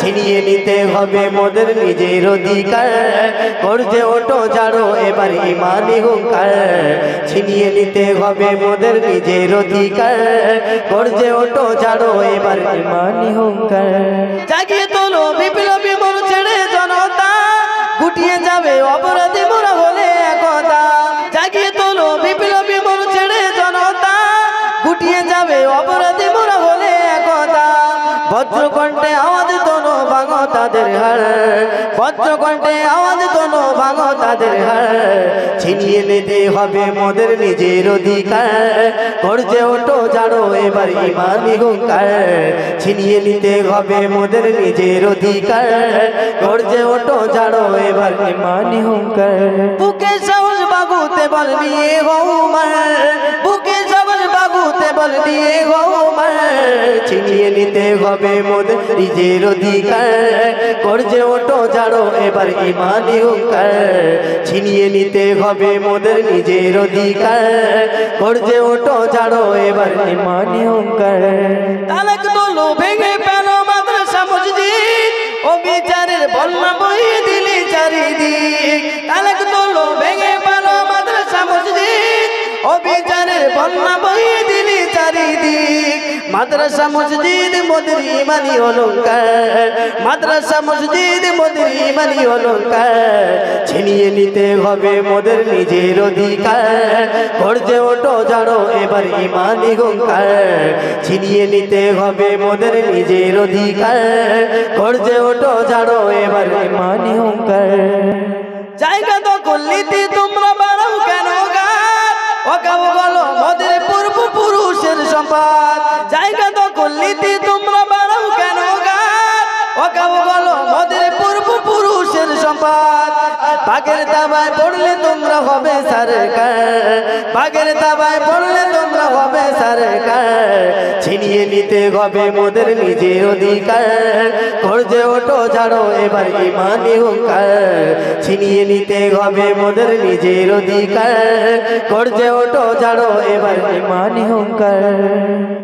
ছিনিয়ে নিতে হবে মোদের নিজের অধিকার গর্জে ওঠো জাড়ো এবার ইমানি হুঙ্কার ছিনিয়ে নিতে হবে মোদের নিজের অধিকার গর্জে ওঠো জাড়ো এবার ইমানি হুঙ্কার জাগিয়ে তোলো বিপ্লবী মন ছেড়ে জনতা গুটিয়ে যাবে অপরাধী মোরা হলে একতা জাগিয়ে তোলো বিপ্লবী মন ছেড়ে জনতা গুটিয়ে যাবে অপরাধী মোরা হলে একতা বজ্রকণ্ঠে আওয়াজ তোলো ভাঙো তাদের হার বজ্রকণ্ঠে আওয়াজ তোলো ভাঙো তাদের হার ছিনিয়ে নিতে হবে মোদের নিজের অধিকার গর্জে ওঠো জাড়ো এবার ইমানি হুঙ্কার ছিনিয়ে নিতে হবে মোদের নিজের অধিকার গর্জে ওঠো জাড়ো এবার ইমানি হুঙ্কার বুকে সাহস বাগুতে বল নিয়ে গৌমার বুকে সাহস বাগুতে বল নিয়ে গৌমার ছিনিয়ে নিতে হবে মোদের নিজের অধিকার গর্জে ওঠো জাড়ো এবার ইমানি হুঙ্কার ছিনিয়ে নিতে হবে মোদের নিজের অধিকার গর্জে ওঠো জাড়ো এবার ইমানি হুঙ্কার তালাক তোলো ভেঙে পেলো মাদ্রাসা মসজিদ ও বিচারের বন্যা বয়ে দিলি চারিদিক তালাক তোলো ভেঙে পেলো মাদ্রাসা মসজিদ ও বিচারের বন্যা বয়ে দিলি চারিদিক মাদ্রাসা মসজিদ মোদের ইমানি অলংকার মাদ্রাসা মসজিদ মোদের ইমানি অলংকার ছিনিয়ে নিতে হবে মোদের নিজের অধিকার গর্জে ওঠো জাড়ো এবার ইমানি হুঙ্কার ছিনিয়ে নিতে হবে মোদের নিজের অধিকার গর্জে ওঠো জাড়ো এবার ইমানি হুঙ্কার জায়গা দখল নিতে তোমরা বাড়াও কেন গান ওকাব বলো মোদের পূর্বপুরুষের সম্পদ জায়গা দখল নিতে তোমরা বাড়াও কেন গান ওকাব বলো মোদের পূর্বপুরুষের সম্পদ বাঘের দাবায় পড়লে তোমরা হবে সরকার বাঘের দাবায় পড়লে তোমরা হবে সরকার ছিনিয়ে নিতে হবে মোদের নিজের অধিকার গর্জে ওঠো জাড়ো এবার ইমানি হুঙ্কার ছিনিয়ে নিতে হবে মোদের নিজের অধিকার গর্জে ওঠো জাড়ো এবার ইমানি হুঙ্কার।